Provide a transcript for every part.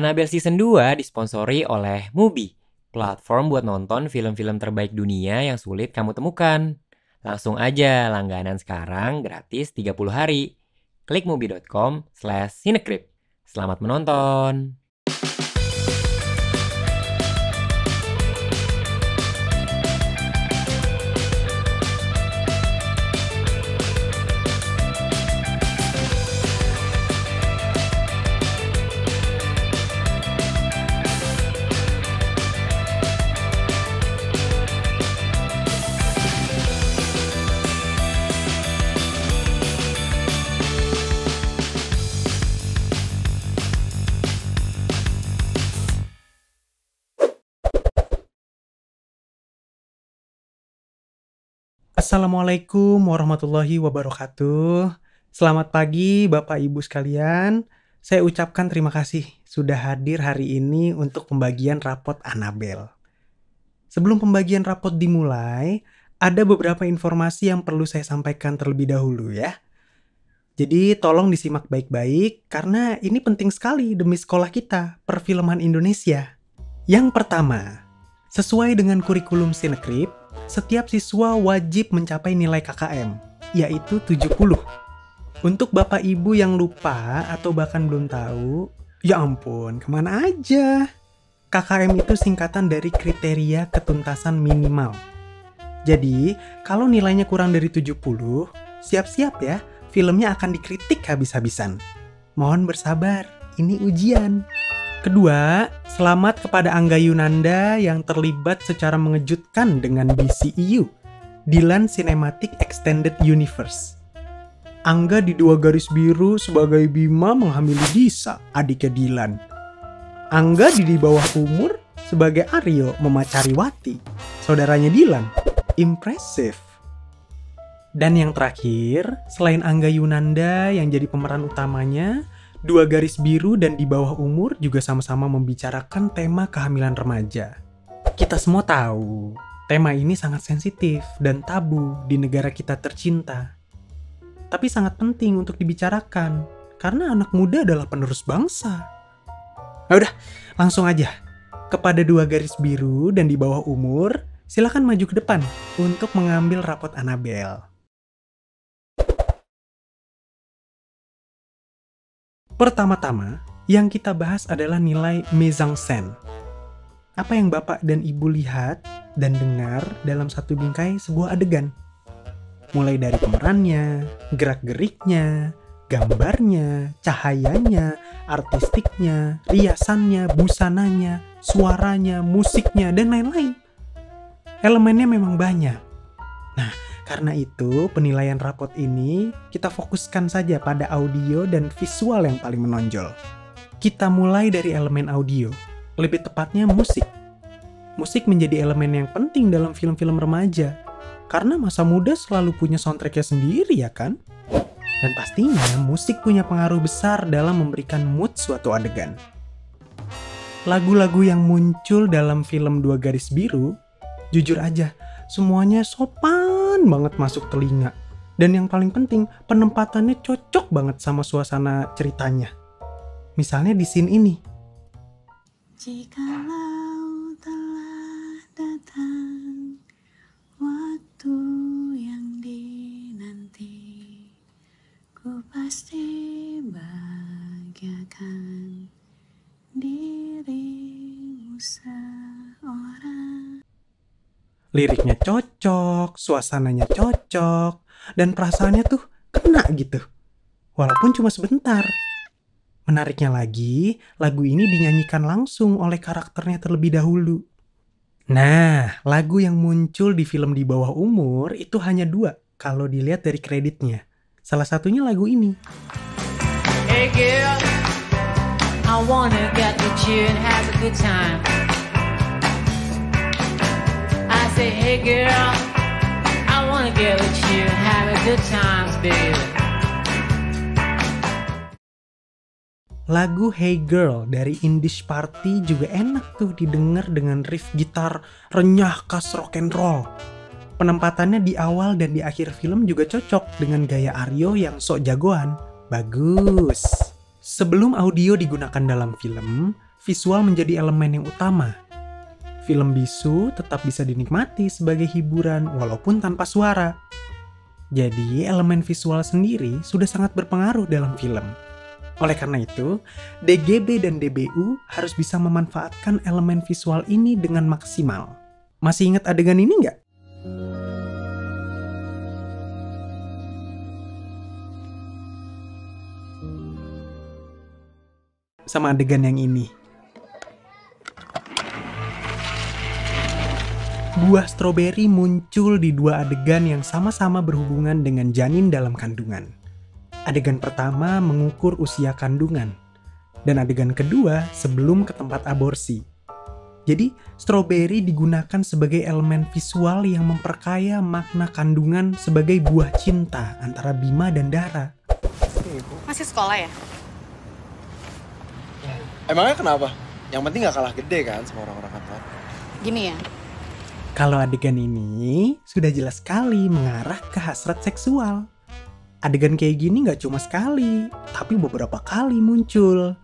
Annabelle Season 2 disponsori oleh Mubi, platform buat nonton film-film terbaik dunia yang sulit kamu temukan. Langsung aja langganan sekarang gratis 30 hari. Klik mubi.com/cinecrip. Selamat menonton! Assalamualaikum warahmatullahi wabarakatuh. Selamat pagi Bapak Ibu sekalian. Saya ucapkan terima kasih sudah hadir hari ini untuk pembagian rapot Annabelle. Sebelum pembagian rapot dimulai, ada beberapa informasi yang perlu saya sampaikan terlebih dahulu ya. Jadi tolong disimak baik-baik karena ini penting sekali demi sekolah kita, perfilman Indonesia. Yang pertama, sesuai dengan kurikulum Cinecrip, setiap siswa wajib mencapai nilai KKM, yaitu 70. Untuk Bapak Ibu yang lupa atau bahkan belum tahu, ya ampun, kemana aja? KKM itu singkatan dari kriteria ketuntasan minimal. Jadi, kalau nilainya kurang dari 70, siap-siap ya, filmnya akan dikritik habis-habisan. Mohon bersabar, ini ujian. Kedua, selamat kepada Angga Yunanda yang terlibat secara mengejutkan dengan DCEU, Dylan Cinematic Extended Universe. Angga di 2 garis biru sebagai Bima menghamili Disa, adiknya Dylan. Angga di bawah umur sebagai Aryo memacari Wati, saudaranya Dylan. Impressive. Dan yang terakhir, selain Angga Yunanda yang jadi pemeran utamanya, 2 garis biru dan di bawah umur juga sama-sama membicarakan tema kehamilan remaja. Kita semua tahu, tema ini sangat sensitif dan tabu di negara kita tercinta. Tapi sangat penting untuk dibicarakan, karena anak muda adalah penerus bangsa. Nah udah, langsung aja. Kepada 2 garis biru dan di bawah umur, silakan maju ke depan untuk mengambil rapot Annabelle. Pertama-tama, yang kita bahas adalah nilai mise-en-scène. Apa yang Bapak dan Ibu lihat dan dengar dalam satu bingkai sebuah adegan. Mulai dari pemerannya, gerak-geriknya, gambarnya, cahayanya, artistiknya, riasannya, busananya, suaranya, musiknya, dan lain-lain. Elemennya memang banyak. Nah, karena itu, penilaian rapot ini kita fokuskan saja pada audio dan visual yang paling menonjol. Kita mulai dari elemen audio, lebih tepatnya musik. Musik menjadi elemen yang penting dalam film-film remaja, karena masa muda selalu punya soundtracknya sendiri ya kan? Dan pastinya musik punya pengaruh besar dalam memberikan mood suatu adegan. Lagu-lagu yang muncul dalam film 2 garis biru, jujur aja, semuanya sopan banget masuk telinga. Dan yang paling penting, penempatannya cocok banget sama suasana ceritanya. Misalnya di scene ini. Jikalau telah datang waktu yang dinanti, ku pasti bahagiakan dirimu seorang. Liriknya cocok, suasananya cocok, dan perasaannya tuh kena gitu. Walaupun cuma sebentar. Menariknya lagi, lagu ini dinyanyikan langsung oleh karakternya terlebih dahulu. Nah, lagu yang muncul di film di bawah umur itu hanya 2 kalau dilihat dari kreditnya. Salah satunya lagu ini. Hey girl, I wanna get with you and have a good time. I say, hey girl, I wanna get with you and have a good time, baby. Lagu Hey Girl dari Indish Party juga enak tuh didengar dengan riff gitar renyah khas rock and roll. Penempatannya di awal dan di akhir film juga cocok dengan gaya Aryo yang sok jagoan. Bagus. Sebelum audio digunakan dalam film, visual menjadi elemen yang utama. Film bisu tetap bisa dinikmati sebagai hiburan walaupun tanpa suara. Jadi, elemen visual sendiri sudah sangat berpengaruh dalam film. Oleh karena itu, DGB dan DBU harus bisa memanfaatkan elemen visual ini dengan maksimal. Masih ingat adegan ini nggak? Sama adegan yang ini. Buah stroberi muncul di dua adegan yang sama-sama berhubungan dengan janin dalam kandungan. Adegan pertama mengukur usia kandungan, dan adegan kedua sebelum ke tempat aborsi. Jadi, stroberi digunakan sebagai elemen visual yang memperkaya makna kandungan sebagai buah cinta antara Bima dan Dara. Masih sekolah ya? Emangnya kenapa? Yang penting gak kalah gede kan sama orang-orang kantor. Gini ya, Kalau adegan ini sudah jelas sekali mengarah ke hasrat seksual. Adegan kayak gini gak cuma sekali, tapi beberapa kali muncul.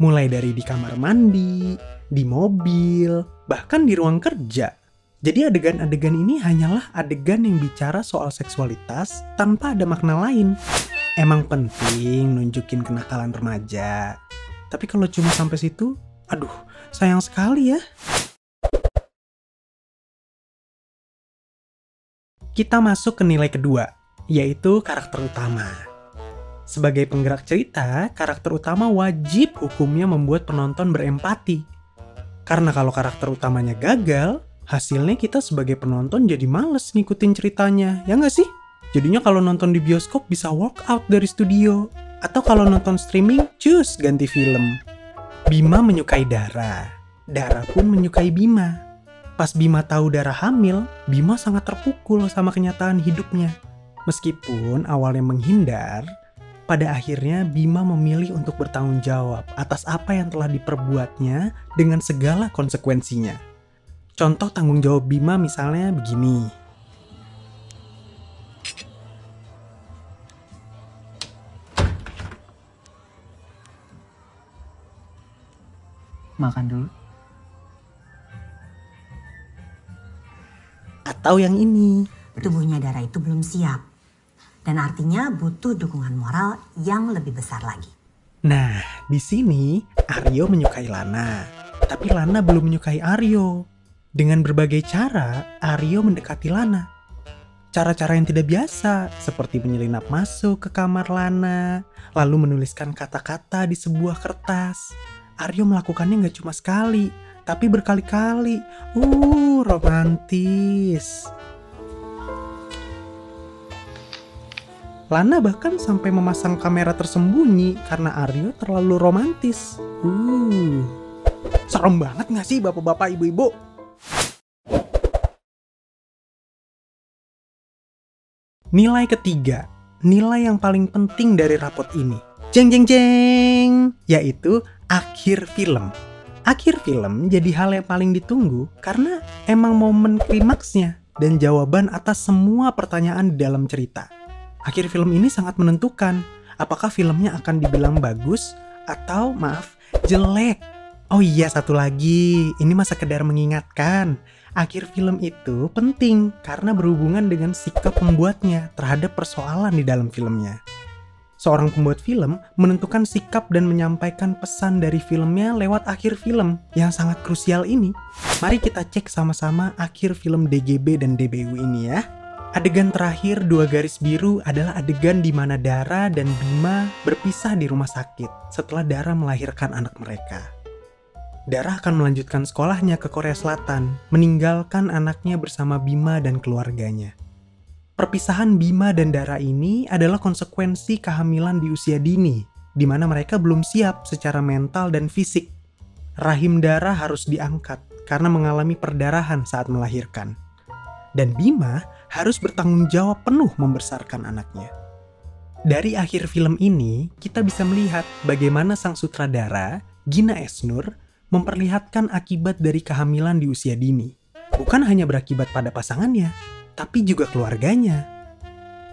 Mulai dari di kamar mandi, di mobil, bahkan di ruang kerja. Jadi adegan-adegan ini hanyalah adegan yang bicara soal seksualitas tanpa ada makna lain. Emang penting nunjukin kenakalan remaja. Tapi kalau cuma sampai situ, aduh, sayang sekali ya. Kita masuk ke nilai kedua, yaitu karakter utama. Sebagai penggerak cerita, karakter utama wajib hukumnya membuat penonton berempati. Karena kalau karakter utamanya gagal, hasilnya kita sebagai penonton jadi males ngikutin ceritanya, ya nggak sih? Jadinya kalau nonton di bioskop bisa walk out dari studio. Atau kalau nonton streaming, cus ganti film. Bima menyukai Dara. Dara pun menyukai Bima. Pas Bima tahu Dara hamil, Bima sangat terpukul sama kenyataan hidupnya. Meskipun awalnya menghindar, pada akhirnya Bima memilih untuk bertanggung jawab atas apa yang telah diperbuatnya dengan segala konsekuensinya. Contoh tanggung jawab Bima misalnya begini. Makan dulu. Atau yang ini. Tubuhnya Dara itu belum siap. Dan artinya butuh dukungan moral yang lebih besar lagi. Nah, di sini Aryo menyukai Lana. Tapi Lana belum menyukai Aryo. Dengan berbagai cara, Aryo mendekati Lana. Cara-cara yang tidak biasa, seperti menyelinap masuk ke kamar Lana, lalu menuliskan kata-kata di sebuah kertas. Aryo melakukannya gak cuma sekali, tapi berkali-kali. Romantis. Lana bahkan sampai memasang kamera tersembunyi karena Aryo terlalu romantis. Serem banget gak sih bapak-bapak, ibu-ibu? Nilai ketiga, nilai yang paling penting dari rapot ini. Jeng jeng jeng, yaitu akhir film. Akhir film jadi hal yang paling ditunggu karena emang momen klimaksnya dan jawaban atas semua pertanyaan di dalam cerita. Akhir film ini sangat menentukan apakah filmnya akan dibilang bagus atau jelek. Oh iya, satu lagi, ini mah sekedar mengingatkan. Akhir film itu penting karena berhubungan dengan sikap pembuatnya terhadap persoalan di dalam filmnya. Seorang pembuat film menentukan sikap dan menyampaikan pesan dari filmnya lewat akhir film yang sangat krusial ini. Mari kita cek sama-sama akhir film DGB dan DBU ini ya. Adegan terakhir 2 garis biru adalah adegan di mana Dara dan Bima berpisah di rumah sakit setelah Dara melahirkan anak mereka. Dara akan melanjutkan sekolahnya ke Korea Selatan, meninggalkan anaknya bersama Bima dan keluarganya. Perpisahan Bima dan Dara ini adalah konsekuensi kehamilan di usia dini, di mana mereka belum siap secara mental dan fisik. Rahim Dara harus diangkat karena mengalami perdarahan saat melahirkan. Dan Bima harus bertanggung jawab penuh membesarkan anaknya. Dari akhir film ini, kita bisa melihat bagaimana sang sutradara, Gina Esnur, memperlihatkan akibat dari kehamilan di usia dini. Bukan hanya berakibat pada pasangannya, tapi juga keluarganya.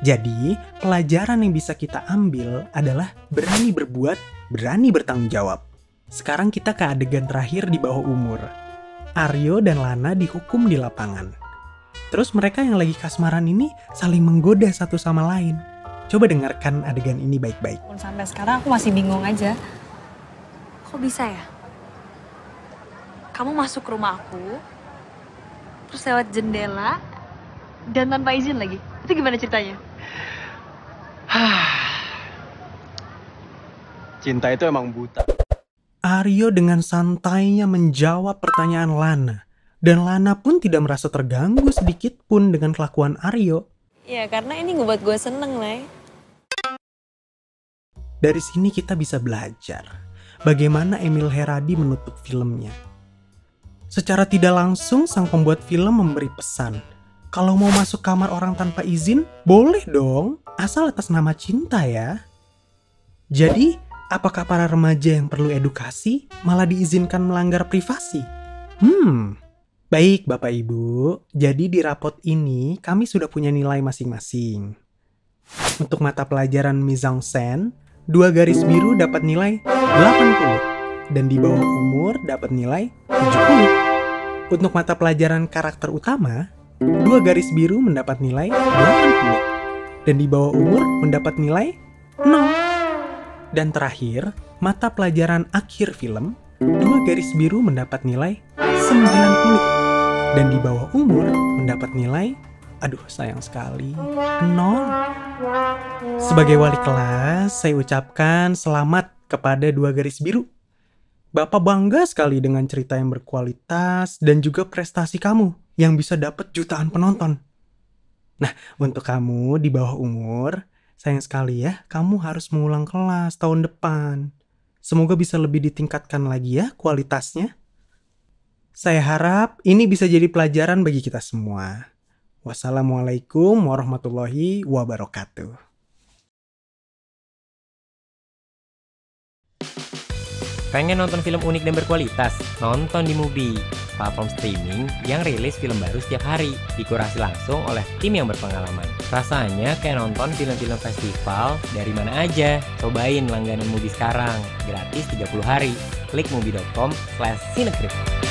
Jadi, pelajaran yang bisa kita ambil adalah berani berbuat, berani bertanggung jawab. Sekarang kita ke adegan terakhir di bawah umur. Aryo dan Lana dihukum di lapangan. Terus mereka yang lagi kasmaran ini saling menggoda satu sama lain. Coba dengarkan adegan ini baik-baik. Sampai sekarang aku masih bingung aja. Kok bisa ya? Kamu masuk ke rumah aku, terus lewat jendela, dan tanpa izin lagi. Itu gimana ceritanya? Cinta itu emang buta. Aryo dengan santainya menjawab pertanyaan Lana. Dan Lana pun tidak merasa terganggu sedikit pun dengan kelakuan Aryo. Ya karena ini buat gue seneng, Lay. Dari sini kita bisa belajar bagaimana Emil Heradi menutup filmnya. Secara tidak langsung sang pembuat film memberi pesan. Kalau mau masuk kamar orang tanpa izin, boleh dong, asal atas nama cinta ya. Jadi, apakah para remaja yang perlu edukasi malah diizinkan melanggar privasi? Baik Bapak Ibu, jadi di rapot ini kami sudah punya nilai masing-masing. Untuk mata pelajaran mise en scène, 2 garis biru dapat nilai 80 dan di bawah umur dapat nilai 70. Untuk mata pelajaran karakter utama, 2 garis biru mendapat nilai 80 dan di bawah umur mendapat nilai 0. Dan terakhir, mata pelajaran akhir film, 2 garis biru mendapat nilai 90 dan di bawah umur mendapat nilai, aduh sayang sekali, 0. Sebagai wali kelas, saya ucapkan selamat kepada 2 garis biru. Bapak bangga sekali dengan cerita yang berkualitas dan juga prestasi kamu yang bisa dapat jutaan penonton. Nah, untuk kamu di bawah umur, sayang sekali ya, kamu harus mengulang kelas tahun depan. Semoga bisa lebih ditingkatkan lagi ya kualitasnya. Saya harap ini bisa jadi pelajaran bagi kita semua. Wassalamualaikum warahmatullahi wabarakatuh. Pengen nonton film unik dan berkualitas? Nonton di Mubi, platform streaming yang rilis film baru setiap hari, dikurasi langsung oleh tim yang berpengalaman. Rasanya kayak nonton film-film festival dari mana aja. Cobain langganan Mubi sekarang, gratis 30 hari. Klik mubi.com/cinecrip.